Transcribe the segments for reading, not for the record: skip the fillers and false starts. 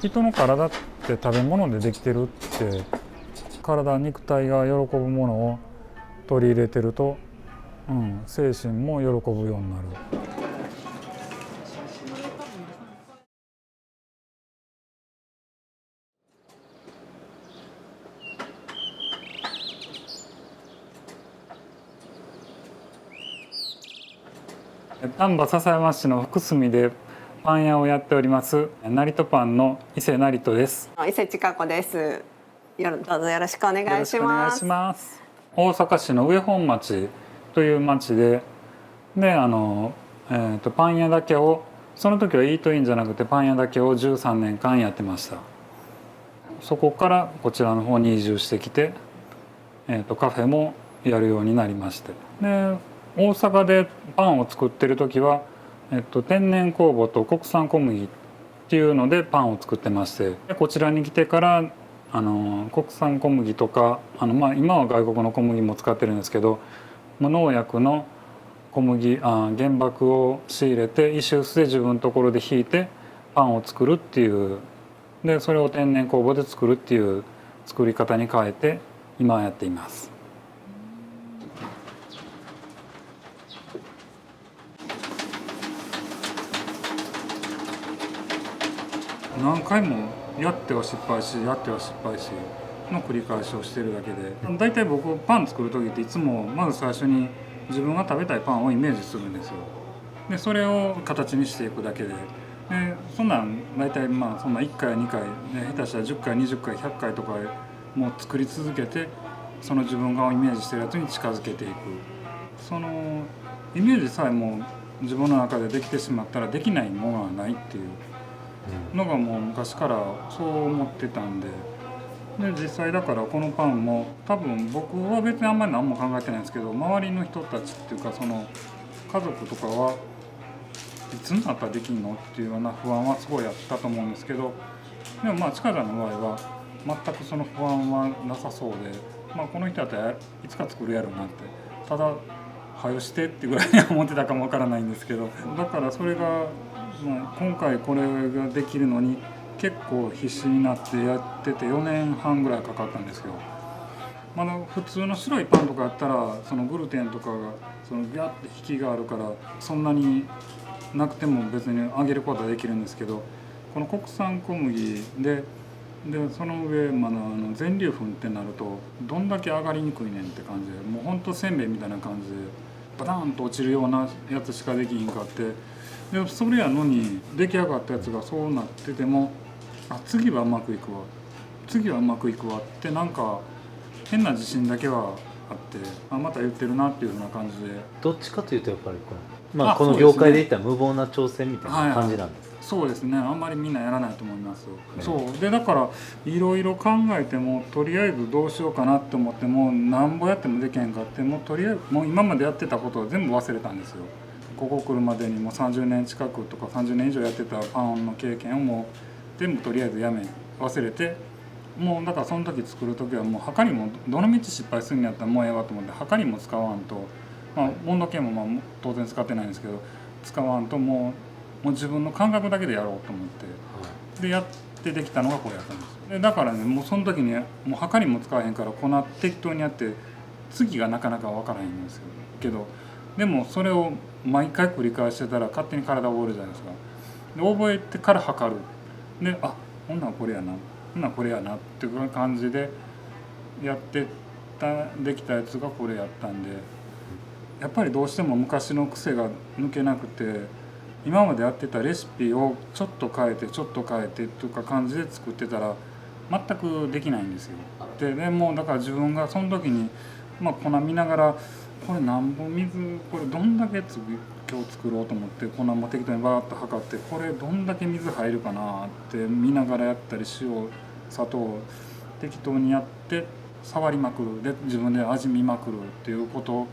人の体って食べ物でできてるって、体肉体が喜ぶものを取り入れてると、精神も喜ぶようになる。丹波篠山市の福住でパン屋をやっております成戸パンの伊勢成戸です。伊勢千佳子です。どうぞよろしくお願いします。大阪市の上本町という町で、パン屋だけを、その時はイートインじゃなくてパン屋だけを13年間やってました。そこからこちらの方に移住してきて、カフェもやるようになりまして、で大阪でパンを作ってる時は、天然酵母と国産小麦っていうのでパンを作ってまして、こちらに来てから国産小麦とか今は外国の小麦も使ってるんですけど、無農薬の小麦原麦を仕入れて石臼で自分のところでひいてパンを作るっていう、でそれを天然酵母で作るっていう作り方に変えて今はやっています。何回もやっては失敗しやっては失敗しの繰り返しをしてるだけで、だいたい僕パン作る時っていつもまず最初に自分が食べたいパンをイメージするんですよ。でそれを形にしていくだけで、そんなん大体そんな1回2回、下手したら10回20回100回とかもう作り続けて、その自分がイメージしてるやつに近づけていく。そのイメージさえも自分の中でできてしまったらできないものはないっていうのがもう昔からそう思ってたんで、実際だからこのパンも多分僕は別にあんまり何も考えてないんですけど、周りの人たちっていうかその家族とかはいつになったらできんのっていうような不安はすごいあったと思うんですけど、でもちかちゃんの場合は全くその不安はなさそうで、この人だったらいつか作るやろうなって、ただ早よしてってぐらいに思ってたかもわからないんですけど、だからそれが今回これができるのに結構必死になってやってて4年半ぐらいかかったんですけど、普通の白いパンとかやったらそのグルテンとかがそのギャッて引きがあるからそんなになくても別に揚げることはできるんですけど、この国産小麦でその上全粒粉ってなるとどんだけ上がりにくいねんって感じで、もうほんとせんべいみたいな感じでバタンと落ちるようなやつしかできひんかって、でそれやのに出来上がったやつがそうなってても、次はうまくいくわ次はうまくいくわってなんか変な自信だけはあって、また言ってるなっていうふうな感じで。どっちかというとやっぱりこの業界でいったら無謀な挑戦みたいな感じなんですか？そうですね、あんまりみんなやらないと思います。そうでだからいろいろ考えてもとりあえずどうしようかなって思ってもなんぼやってもできへんかって、もうとりあえずもう今までやってたことは全部忘れたんですよ。ここ来るまでにも30年近くとか30年以上やってたパンの経験をもう全部とりあえず忘れて、もうだからその時作る時はもうはかりもどの道失敗するんやったらもうええわと思ってはかりも使わんと、温度計も当然使ってないんですけど使わんともう自分の感覚だけでやろうと思って、でやってできたのがこれやったんですよ。でだからね、もうその時にもうはかりも使わへんから粉適当にやって次がなかなか分からへんんですよけど、でもそれを毎回繰り返してたら勝手に体覚えるじゃないですか。で覚えてから測る。でほんなんこれやなほんなんこれやなっていう感じでやってできたやつがこれやったんで、やっぱりどうしても昔の癖が抜けなくて、今までやってたレシピをちょっと変えてちょっと変えてとか感じで作ってたら全くできないんですよ。でもだから自分がその時に粉見ながらこれ何本水これどんだけ今日作ろうと思って粉も適当にバーッと測ってこれどんだけ水入るかなって見ながらやったり、塩砂糖適当にやって触りまくるで自分で味見まくるっていうことを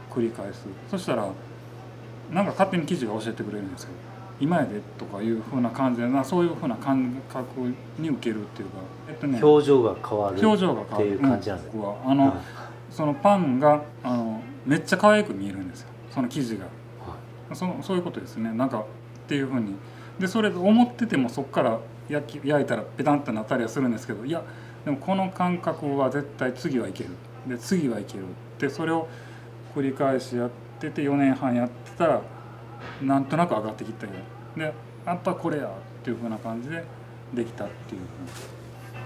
繰り返す。そしたらなんか勝手に生地が教えてくれるんですよ。今やでとかいう風な感じでそういう風な感覚に受けるっていうか、表情が変わるっていう感じなんです。僕はそのパンがめっちゃ可愛く見えるんですよ、その生地が、そういうことですね。なんかっていう風にでそれ思っててもそこから焼いたらペタンとなったりはするんですけど、いやでもこの感覚は絶対次はいける、で次はいけるってそれを繰り返しやってて4年半やってたらなんとなく上がってきたよで、やっぱこれやっていう風な感じでできたっていう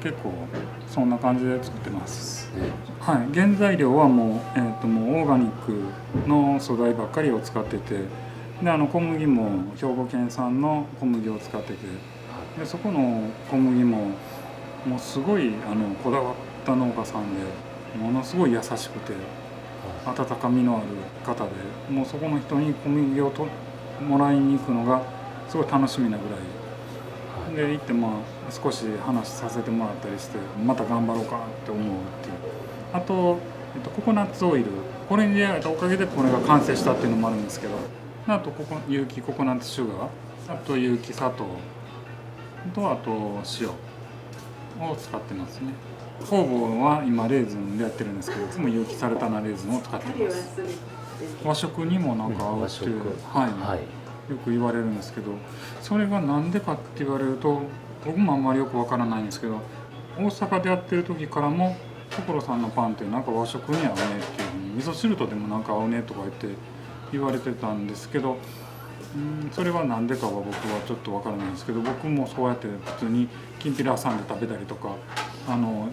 結構そんな感じで作ってます。はい、原材料はもうオーガニックの素材ばっかりを使ってて、で小麦も兵庫県産の小麦を使ってて、でそこの小麦ももうすごいこだわった農家さんでものすごい優しくて温かみのある方で、もうそこの人に小麦をもらいに行くのがすごい楽しみなぐらいで行って、少し話させてもらったりしてまた頑張ろうかって思うっていう。あと、ココナッツオイル、これに出会えたおかげでこれが完成したっていうのもあるんですけど、あと有機ココナッツシュガー、あと有機砂糖とあと塩を使ってますね。酵母は今レーズンでやってるんですけど、いつも有機サルタナレーズンを使ってます。和食にもなんか合うっていう、よく言われるんですけど、それがなんでかって言われると僕もあんまりよくわからないんですけど、大阪でやってる時からも所さんのパンってなんか和食に合うねっていうふうに、味噌汁とでもなんか合うねとか言われてたんですけど、それは何でかは僕はちょっとわからないんですけど、僕もそうやって普通にきんぴら挟んで食べたりとか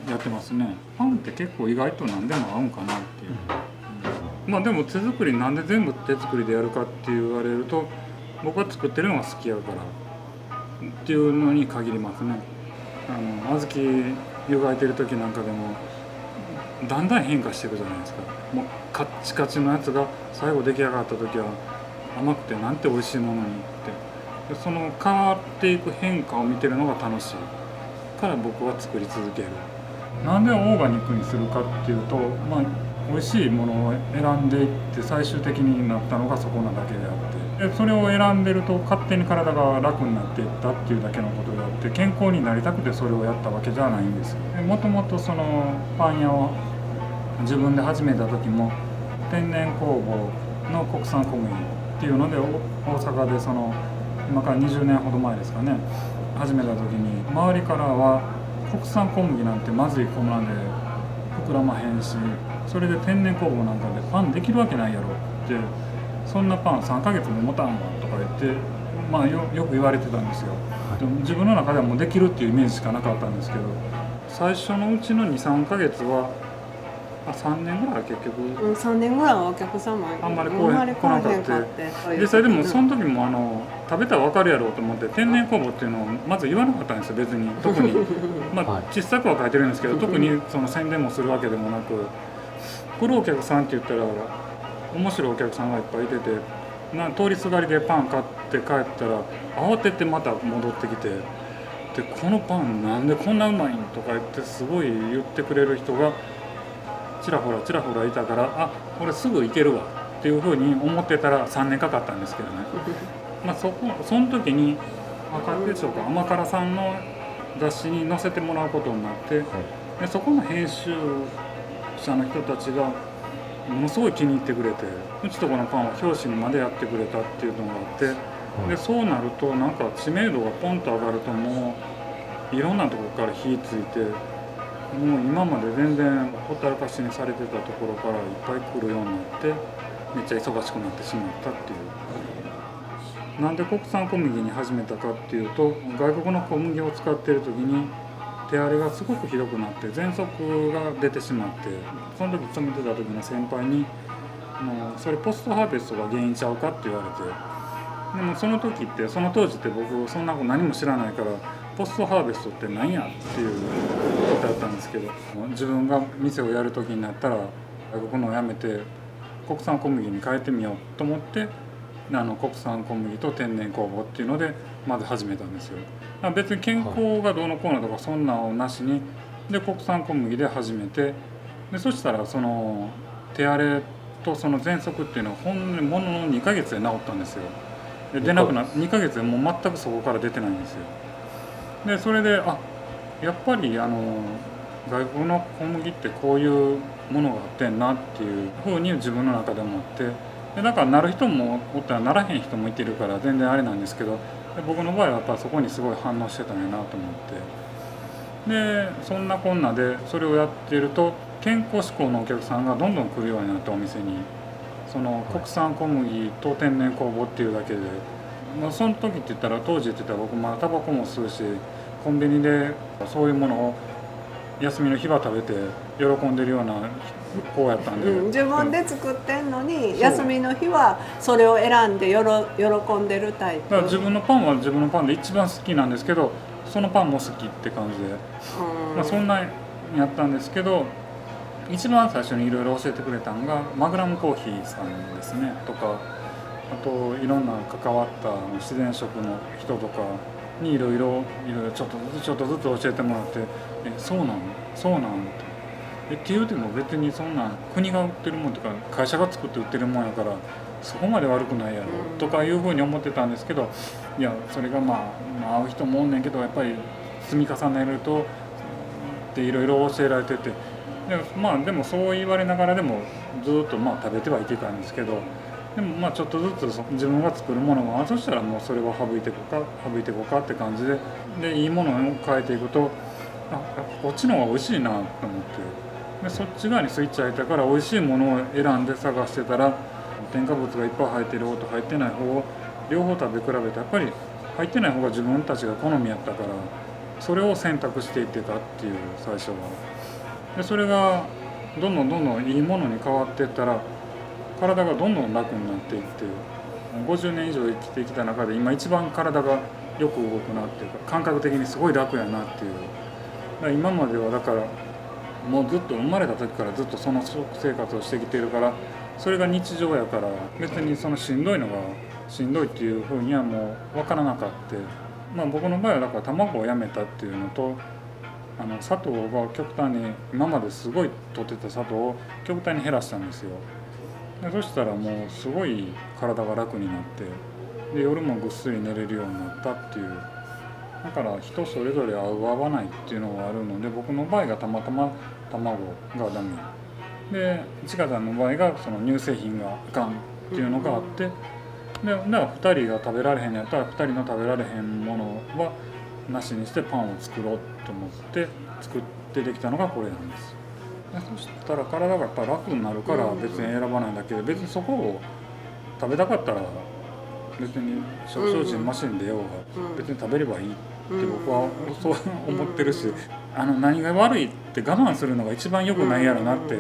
やってますね。パンって結構意外と何でも合うんかなっていう、でも手作りなんで全部手作りでやるかって言われると、僕は作ってるのが好きやからっていうのに限りますね。小豆湯がいてる時なんかでもだんだん変化していくじゃないですか。もうカッチカチのやつが最後出来上がった時は甘くてなんて美味しいものにってで、その変わっていく変化を見てるのが楽しいから僕は作り続ける。なんでオーガニックにするかっていうと、美味しいものを選んでいって最終的になったのがそこなだけであって、でそれを選んでると勝手に体が楽になっていったっていうだけのことであって、健康になりたくてそれをやったわけじゃないんですよ。もともとそのパン屋を自分で始めた時も天然酵母の国産小麦っていうので大阪で今から20年ほど前ですかね、始めた時に周りからは国産小麦なんてまずい粉で膨らまへんし、それで天然酵母なんかでパンできるわけないやろって、そんなパン3ヶ月も持たんわとか言って、よく言われてたんですよ。でも自分の中ではもうできるっていうイメージしかなかったんですけど、最初のうちの 2,3 ヶ月は3年ぐらいは結局、3年ぐらいはお客様あんまり来なかった。実際でもその時も食べたら分かるやろうと思って天然酵母っていうのをまず言わなかったんですよ。別に特に小さくは書いてるんですけど、特にその宣伝もするわけでもなく、来るお客さんって言ったら面白いお客さんがいっぱいいてて、通りすがりでパン買って帰ったら慌ててまた戻ってきて、でこのパンなんでこんなうまいんとか言ってすごい言ってくれる人がちらほらいたから、これすぐ行けるわっていうふうに思ってたら3年かかったんですけどね。その時に甘辛さんの雑誌に載せてもらうことになって、でそこの編集者の人たちがものすごい気に入ってくれて、うちとこのパンを表紙にまでやってくれたっていうのがあって、でそうなるとなんか知名度がポンと上がると、もういろんなところから火ついて、もう今まで全然ほったらかしにされてたところからいっぱい来るようになって、めっちゃ忙しくなってしまったっていう。なんで国産小麦に始めたかっていうと、外国の小麦を使ってる時に手荒れがすごくひどくなって喘息が出てしまって、その時勤めてた時の先輩にそれポストハーベストが原因ちゃうかって言われて、でもその当時って僕そんなこと何も知らないから、ポストハーベストって何やっていうことだったんですけど、自分が店をやる時になったら外国のをやめて国産小麦に変えてみようと思って、国産小麦と天然酵母っていうのでまず始めたんですよ。別に健康がどうのこうのとかそんなのなしに、で国産小麦で始めて、でそしたらその手荒れとその喘息っていうのはほんのものの2ヶ月で治ったんですよ。で出なくな2ヶ月でもう全くそこから出てないんですよ。でそれでやっぱり外国の小麦ってこういうものがあってんなっていうふうに自分の中で思って、でだからなる人もおったらならへん人もいてるから全然あれなんですけど、で僕の場合はやっぱそこにすごい反応してたんやなと思って、でそんなこんなでそれをやっていると健康志向のお客さんがどんどん来るようになってお店に。その国産小麦と天然酵母っていうだけで、その時って言ったら当時って言ったら僕まだタバコも吸うしコンビニでそういうものを休みの日は食べて喜んでるような子やったんで、自分で作ってんのに休みの日はそれを選んで喜んでるタイプ。だから自分のパンは自分のパンで一番好きなんですけどそのパンも好きって感じで、そんなにやったんですけど一番最初にいろいろ教えてくれたのがマグナムコーヒーさんですねとか、あといろんな関わった自然食の人とかにいろいろちょっとずつ教えてもらって「そうなんそうなん?」って言うても別にそんな国が売ってるもんとか会社が作って売ってるもんやからそこまで悪くないやろとかいうふうに思ってたんですけど、いやそれが合う人もおんねんけどやっぱり積み重ねるとっていろいろ教えられてて。でもそう言われながらでもずっと食べてはいけたんですけど、でもちょっとずつ自分が作るものがそしたらもうそれを省いていこうかって感じでいいものを変えていくとこっちの方が美味しいなと思ってでそっち側にスイッチ入ったから美味しいものを選んで探してたら添加物がいっぱい入ってる方と入ってない方を両方食べ比べてやっぱり入ってない方が自分たちが好みやったからそれを選択していってたっていう最初は。でそれがどんどんいいものに変わっていったら体がどんどん楽になっていって50年以上生きてきた中で今一番体がよく動くなっていうか感覚的にすごい楽やなっていう。だから今まではだからもうずっと生まれた時からずっとその食生活をしてきてるからそれが日常やから別にそのしんどいのがしんどいっていうふうにはもう分からなかった。僕の場合はだから卵をやめたっていうのと砂糖が極端に今まですごい取ってた砂糖を極端に減らしたんですよ。でそしたらもうすごい体が楽になってで夜もぐっすり寝れるようになったっていう。だから人それぞれ合う合わないっていうのがあるので僕の場合がたまたま卵がダメでちかさんの場合がその乳製品があかんっていうのがあってでだから2人が食べられへんやったら2人の食べられへんものはなしにしてパンを作ろうと思って作ってできたのがこれなんです。そしたら体がやっぱ楽になるから別に選ばないだけで別にそこを食べたかったら別に精進マシンでようが別に食べればいいって僕はそう思ってるし何が悪いって我慢するのが一番良くないやろなって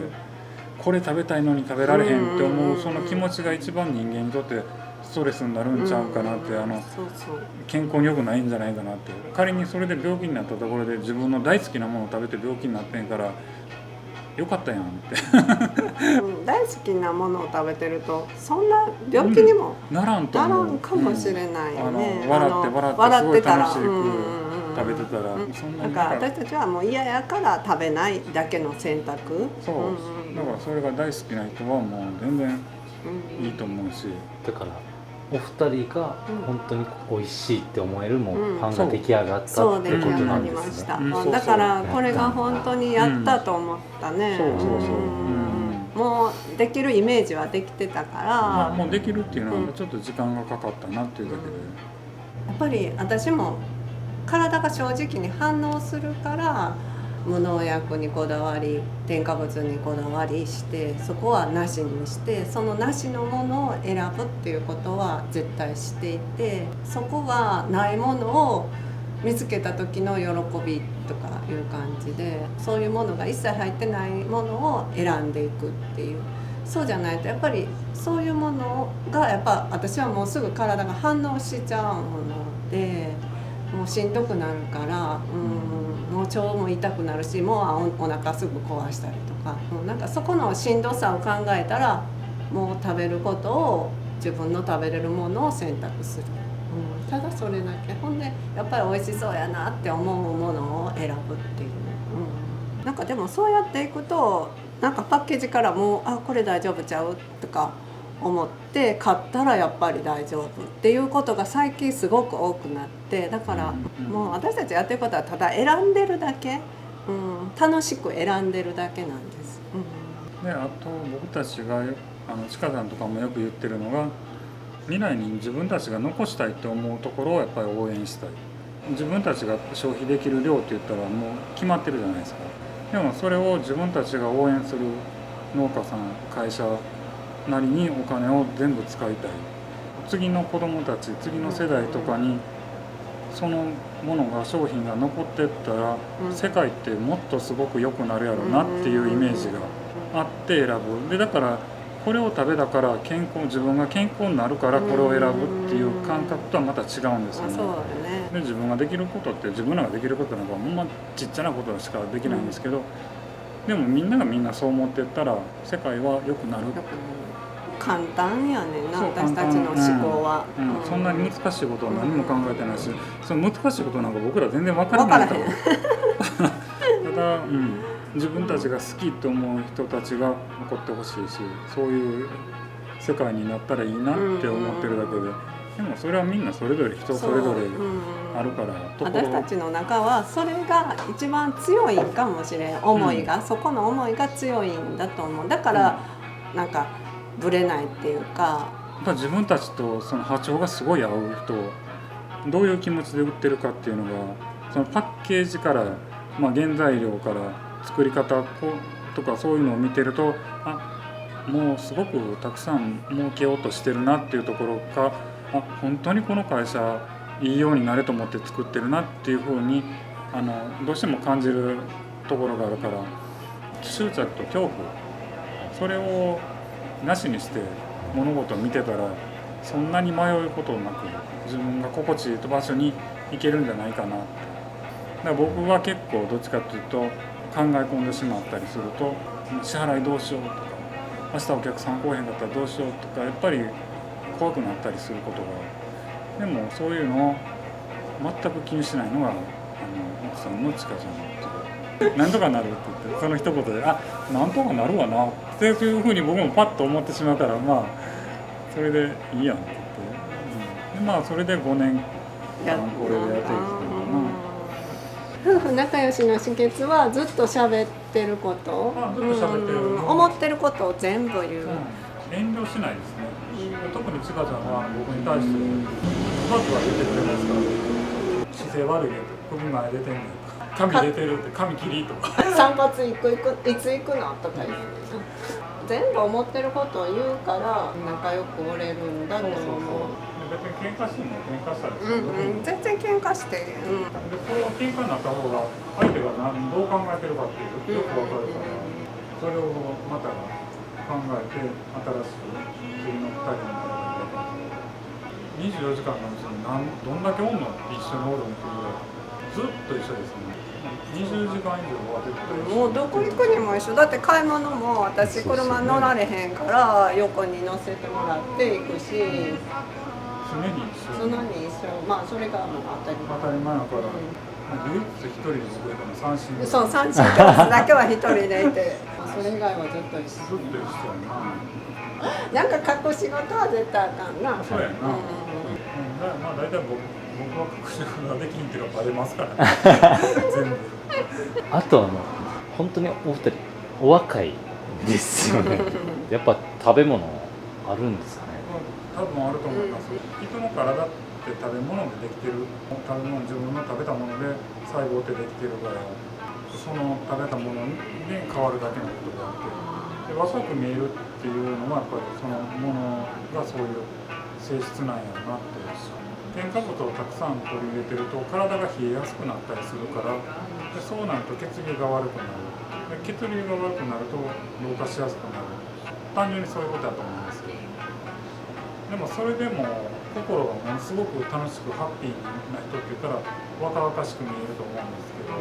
これ食べたいのに食べられへんって思うその気持ちが一番人間にとってストレスになるんちゃうかなって健康に良くないんじゃないかなって仮にそれで病気になったところで自分の大好きなものを食べて病気になってんからよかったやんって大好きなものを食べてるとそんな病気にもならんと思うかもしれないよね。笑ってすごい楽しく食べてたらそんなにだから私たちはもう嫌やから食べないだけの選択。そうだからそれが大好きな人はもう全然いいと思うしだからお二人が本当に美味しいって思えるもうパンが出来上がったってことなんですね。だからこれが本当にやったと思ったね。もうできるイメージはできてたからもうできるっていうのはちょっと時間がかかったなっていうだけでやっぱり私も体が正直に反応するから無農薬にこだわり添加物にこだわりしてそこはなしにしてそのなしのものを選ぶっていうことは絶対していてそこがないものを見つけた時の喜びとかいう感じでそういうものが一切入ってないものを選んでいくっていうそうじゃないとやっぱりそういうものがやっぱ私はもうすぐ体が反応しちゃうものでもうしんどくなるからもう腸も痛くなるしもうお腹すぐ壊したりとかもうなんかそこのしんどさを考えたらもう食べることを自分の食べれるものを選択する、ただそれだけほんでやっぱり美味しそうやなって思うものを選ぶっていう、なんかでもそうやっていくとなんかパッケージからもうこれ大丈夫ちゃうとか思って買ったらやっぱり大丈夫っていうことが最近すごく多くなってだからもう私たちやってることはただ選んでるだけ、楽しく選んでるだけなんです。であと僕たちがちかさんとかもよく言ってるのが未来に自分たちが残したいと思うところをやっぱり応援したい。自分たちが消費できる量って言ったらもう決まってるじゃないですか。でもそれを自分たちが応援する農家さん、会社なりにお金を全部使いたい。次の子どもたち、次の世代とかにそのものが、商品が残ってったら、世界ってもっとすごく良くなるやろうなっていうイメージがあって選ぶ。でだからこれを食べたから自分が健康になるからこれを選ぶっていう感覚とはまた違うんですよね。で自分ができることって自分らができることなんかほんまちっちゃなことしかできないんですけど、でもみんながみんなそう思ってったら世界は良くなる。簡単やねんな、私たちの思考は、そんなに難しいことは何も考えてないし、その難しいことなんか僕ら全然分からないからただ、自分たちが好きと思う人たちが残ってほしいし、そういう世界になったらいいなって思ってるだけで、でもそれはみんなそれぞれ人それぞれあるから、私たちの中はそれが一番強いかもしれん、思いが、そこの思いが強いんだと思う。だから、なんかぶれないっていうか、やっぱ自分たちとその波長がすごい合う人、どういう気持ちで売ってるかっていうのが、そのパッケージから、原材料から作り方とかそういうのを見てると、もうすごくたくさん儲けようとしてるなっていうところか、本当にこの会社いいようになれと思って作ってるなっていうふうにどうしても感じるところがあるから、執着と恐怖、それをなしにして物事を見てたら、そんなに迷うことなく自分が心地いい場所に行けるんじゃないかなって。だから僕は結構どっちかというと考え込んでしまったりすると、支払いどうしようとか、明日お客さん来へんかったらどうしようとか、やっぱり怖くなったりすることが、でもそういうのを全く気にしないのが奥さんのちかちゃんのなんとかなるって言って、その一言でなんとかなるわなっていうふうに僕もパッと思ってしまったら、それでいいやんって言って、でそれで5年間これでやってるんですけど、夫婦仲良しの秘訣はずっと喋ってること、ずっと喋ってる、思ってることを全部言う、遠慮しないですね。特にちかちゃんは僕に対してまずは言ってくれますから、姿勢悪いねと、首前出てんねんとか、髪出てるって髪切りとか散髪いつ行くのとか言うねんな。全部思ってることを言うから仲良くおれるんだと思う。別に喧嘩しても喧嘩したりする、全然喧嘩して、でそれを喧嘩になった方が相手がどう考えてるかっていうよく分かるから、それをまた考えて新しく次の2人になる。24時間のうちにどんだけおんの一緒におるんっていうぐらいずっと一緒ですね。20時間以上は絶対一緒。もうどこ行くにも一緒だって、買い物も私車乗られへんから横に乗せてもらって行くし、常に一緒。それがもう当たり前だから、唯一一人で僕らの三振で。そう、三振教室だけは一人でいてそれ以外はずっと一緒。ずっと一緒やな。なんか隠し事は絶対あかんな。そうやな。大体僕は隠し事ができんっていうのがバレますからね。全部。あと本当にお二人お若いですよね。やっぱ食べ物あるんですかね。多分あると思います。人の体って食べ物でできてる。食べ物、自分の食べたもので細胞ってできてるから、その食べたもので変わるだけのことがあって、で若く見えるっていうのはやっぱりそのものがそういう性質なんやろなって。添加物をたくさん取り入れてると体が冷えやすくなったりするから、でそうなると血流が悪くなる。で血流が悪くなると老化しやすくなる。単純にそういうことだと思いますけど、でもそれでも心がものすごく楽しくハッピーな人って言ったら若々しく見えると思うんですけど、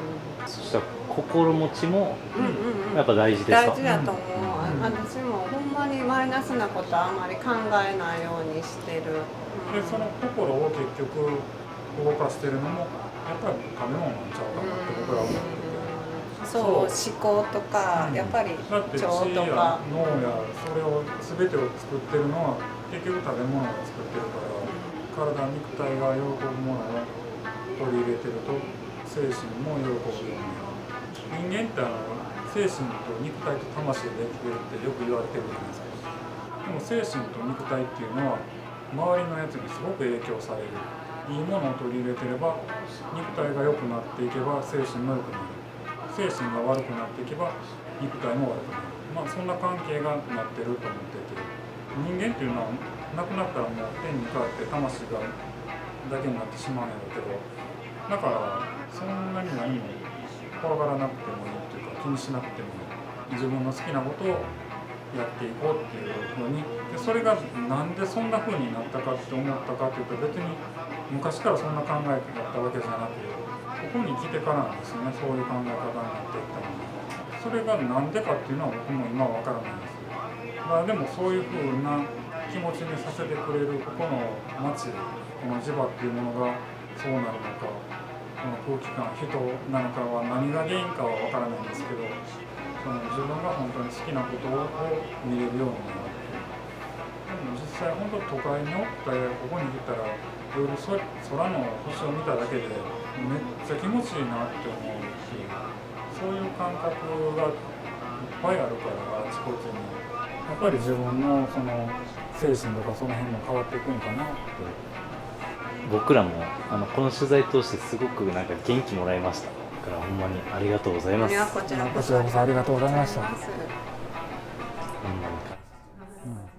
そしたら心持ちもやっぱ大事ですか？大事だと思う。私もほんまにマイナスなことはあんまり考えないようにしてる。でその心を結局動かしてるのもやっぱり食べ物なんちゃうかなって僕らは思ってて。そう、思考とか、やっぱりだって血腸とやか脳やそれを全てを作ってるのは結局食べ物が作ってるから、体肉体が喜ぶものを取り入れてると精神も喜ぶようになる。人間って精神と肉体と魂でできてるってよく言われてるじゃないですか。でも精神と肉体っていうのは周りのやつにすごく影響される。いいものを取り入れてれば肉体が良くなっていけば精神も良くなる。精神が悪くなっていけば肉体も悪くなる。そんな関係がなってると思ってて、人間っていうのは亡くなったらもう天に帰って魂がだけになってしまうんやろうけど、だからそんなに何も怖がらなくてもいいっていうか気にしなくてもいい。自分の好きなことをやっていこうっていうふうに、でそれがなんでそんなふうになったかって思ったかっていうと、別に昔からそんな考えだったわけじゃなく、ここに来てからなんですよね、そういう考え方になっていったのに。それがなんでかっていうのは僕も今は分からないです。でもそういうふうな気持ちにさせてくれるここの街、この磁場っていうものがそうなるのか、この空気感、人なのかは何が原因かは分からないんですけど、その自分が本当に好きなことを見れるようになる。でも実際本当都会におってここに来たら夜空の星を見ただけでめっちゃ気持ちいいなって思うし、そういう感覚がいっぱいあるからあちこちにやっぱり自分のその精神とかその辺も変わっていくんかなって。僕らもこの取材通してすごくなんか元気もらいました。だからほんまにありがとうございます。いやこちらこそありがとうございました。ほんまにうん